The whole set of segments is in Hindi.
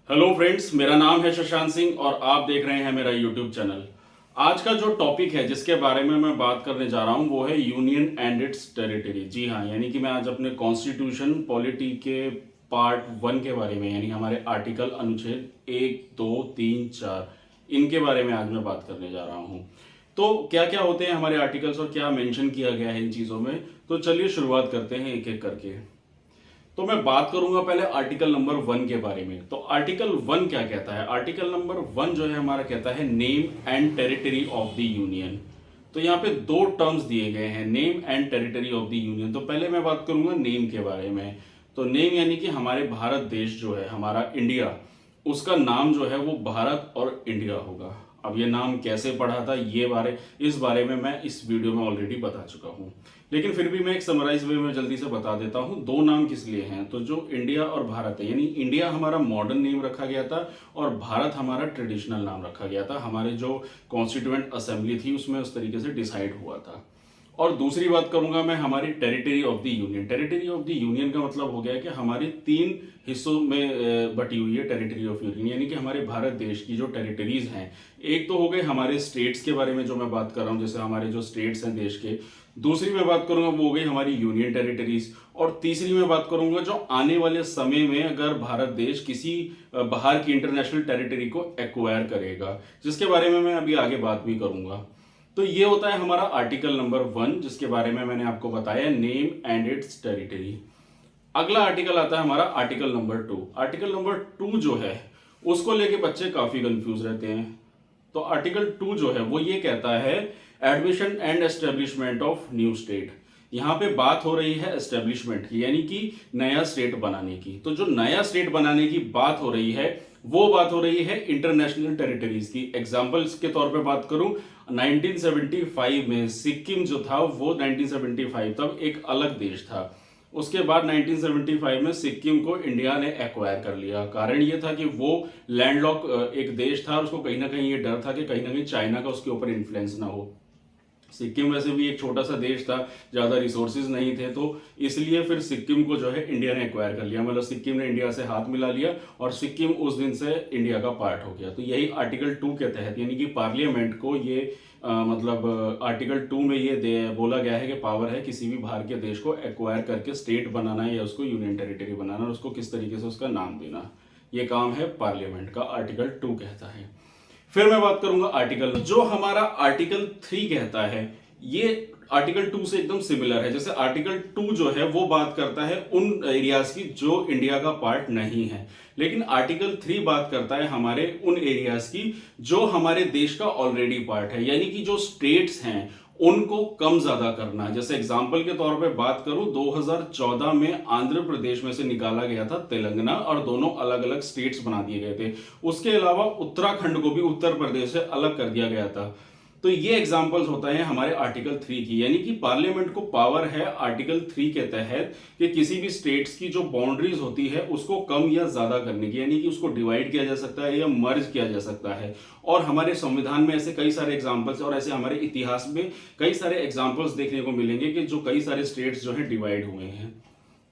हेलो फ्रेंड्स, मेरा नाम है शशांक सिंह और आप देख रहे हैं मेरा यूट्यूब चैनल। आज का जो टॉपिक है जिसके बारे में मैं बात करने जा रहा हूं वो है यूनियन एंड इट्स टेरिटरी। जी हाँ, यानी कि मैं आज अपने कॉन्स्टिट्यूशन पॉलिटी के पार्ट 1 के बारे में, यानी हमारे आर्टिकल अनुच्छेद 1, 2, 3, 4 इनके बारे में आज मैं बात करने जा रहा हूँ। तो क्या क्या होते हैं हमारे आर्टिकल्स और क्या मेंशन किया गया है इन चीज़ों में, तो चलिए शुरुआत करते हैं एक एक करके। तो मैं बात करूंगा पहले आर्टिकल नंबर 1 के बारे में। तो आर्टिकल 1 क्या कहता है? आर्टिकल नंबर 1 जो है हमारा कहता है name and territory of the union. तो यहाँ पे दो टर्म्स दिए गए हैं, name and territory of the union. तो पहले मैं बात करूंगा नेम के बारे में। तो नेम यानी कि हमारे भारत देश जो है, हमारा इंडिया, उसका नाम जो है वो भारत और इंडिया होगा। अब ये नाम कैसे पढ़ा था इस बारे में मैं इस वीडियो में ऑलरेडी बता चुका हूँ, लेकिन फिर भी मैं एक समराइज वे में जल्दी से बता देता हूँ। दो नाम किस लिए हैं? तो जो इंडिया और भारत है, यानी इंडिया हमारा मॉडर्न नेम रखा गया था और भारत हमारा ट्रेडिशनल नाम रखा गया था। हमारे जो कॉन्स्टिट्यूएंट असेंबली थी उसमें उस तरीके से डिसाइड हुआ था। और दूसरी बात करूंगा मैं हमारी territory of the union. Territory of the union का मतलब हो गया कि हमारी 3 हिस्सों में बटी हुई है टेरिटरी ऑफ यूनियन, यानी कि हमारे भारत देश की जो टेरिटरीज हैं। एक तो हो गए हमारे स्टेट्स के बारे में जो मैं बात कर रहा हूँ, जैसे हमारे जो स्टेट्स हैं देश के। दूसरी मैं बात करूंगा वो हो गई हमारी यूनियन टेरिटरीज। और तीसरी मैं बात करूंगा जो आने वाले समय में अगर भारत देश किसी बाहर की इंटरनेशनल टेरिटरी को एक्वायर करेगा, जिसके बारे में मैं अभी आगे बात भी करूंगा। तो ये होता है हमारा आर्टिकल नंबर 1, जिसके बारे में मैंने आपको बताया, नेम एंड इट्स टेरिटरी। अगला आर्टिकल आता है हमारा आर्टिकल नंबर 2। आर्टिकल नंबर 2 जो है उसको लेके बच्चे काफी कंफ्यूज रहते हैं। तो आर्टिकल 2 जो है वो ये कहता है admission and establishment of new state. यहाँ पे बात हो रही है एस्टेब्लिशमेंट की, यानी कि नया स्टेट बनाने की। तो जो नया स्टेट बनाने की बात हो रही है वो बात हो रही है इंटरनेशनल टेरिटरीज की। एग्जांपल्स के तौर पे बात करूं, 1975 में सिक्किम जो था वो 1975 तब एक अलग देश था। उसके बाद 1975 में सिक्किम को इंडिया ने एक्वायर कर लिया। कारण ये था कि वो लैंडलॉक एक देश था और उसको कहीं ना कहीं ये डर था कि कहीं ना कहीं चाइना का उसके ऊपर इन्फ्लुएंस ना हो। सिक्किम वैसे भी एक छोटा सा देश था, ज़्यादा रिसोर्सेज नहीं थे, तो इसलिए फिर सिक्किम को जो है इंडिया ने एक्वायर कर लिया। मतलब सिक्किम ने इंडिया से हाथ मिला लिया और सिक्किम उस दिन से इंडिया का पार्ट हो गया। तो यही आर्टिकल 2 के तहत, यानी कि पार्लियामेंट को ये मतलब आर्टिकल 2 में ये बोला गया है कि पावर है किसी भी बाहर के देश को एक्वायर करके स्टेट बनाना या उसको यूनियन टेरिटरी बनाना और उसको किस तरीके से उसका नाम देना। ये काम है पार्लियामेंट का, आर्टिकल 2 कहता है। फिर मैं बात करूंगा आर्टिकल, जो हमारा आर्टिकल 3 कहता है, ये आर्टिकल 2 से एकदम सिमिलर है। जैसे आर्टिकल 2 जो है वो बात करता है उन एरियाज की जो इंडिया का पार्ट नहीं है, लेकिन आर्टिकल 3 बात करता है हमारे उन एरियाज की जो हमारे देश का ऑलरेडी पार्ट है, यानी कि जो स्टेट्स हैं उनको कम ज्यादा करना। जैसे एग्जांपल के तौर पे बात करूं, 2014 में आंध्र प्रदेश में से निकाला गया था तेलंगाना और दोनों अलग अलग स्टेट्स बना दिए गए थे। उसके अलावा उत्तराखंड को भी उत्तर प्रदेश से अलग कर दिया गया था। तो ये एग्जांपल्स होता है हमारे आर्टिकल 3 की, यानी कि पार्लियामेंट को पावर है आर्टिकल 3 के तहत कि किसी भी स्टेट्स की जो बाउंड्रीज होती है उसको कम या ज्यादा करने की, यानी कि उसको डिवाइड किया जा सकता है या मर्ज किया जा सकता है। और हमारे संविधान में ऐसे कई सारे एग्जाम्पल्स और ऐसे हमारे इतिहास में कई सारे एग्जाम्पल्स देखने को मिलेंगे कि जो कई सारे स्टेट्स जो है डिवाइड हुए हैं।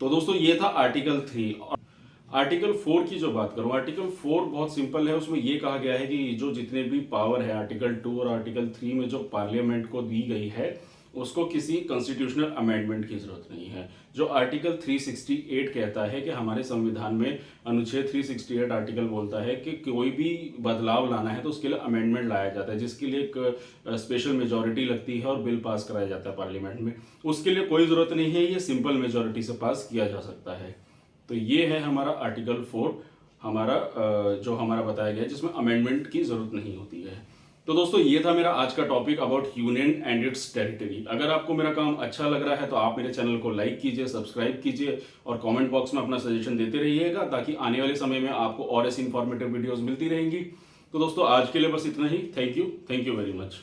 तो दोस्तों ये था आर्टिकल 3। आर्टिकल 4 की जो बात करूं, आर्टिकल 4 बहुत सिंपल है। उसमें ये कहा गया है कि जो जितने भी पावर है आर्टिकल 2 और आर्टिकल 3 में जो पार्लियामेंट को दी गई है उसको किसी कॉन्स्टिट्यूशनल अमेंडमेंट की जरूरत नहीं है। जो आर्टिकल 368 कहता है कि हमारे संविधान में अनुच्छेद 368 आर्टिकल बोलता है कि कोई भी बदलाव लाना है तो उसके लिए अमेंडमेंट लाया जाता है, जिसके लिए एक स्पेशल मेजोरिटी लगती है और बिल पास कराया जाता है पार्लियामेंट में। उसके लिए कोई जरूरत नहीं है, ये सिंपल मेजोरिटी से पास किया जा सकता है। तो ये है हमारा आर्टिकल 4, हमारा जो हमारा बताया गया है जिसमें अमेंडमेंट की जरूरत नहीं होती है। तो दोस्तों ये था मेरा आज का topic about union and it's territory. अगर आपको मेरा काम अच्छा लग रहा है तो आप मेरे चैनल को लाइक कीजिए, सब्सक्राइब कीजिए और कमेंट बॉक्स में अपना सजेशन देते रहिएगा, ताकि आने वाले समय में आपको और ऐसी इंफॉर्मेटिव वीडियोस मिलती रहेंगी। तो दोस्तों आज के लिए बस इतना ही। Thank you very much.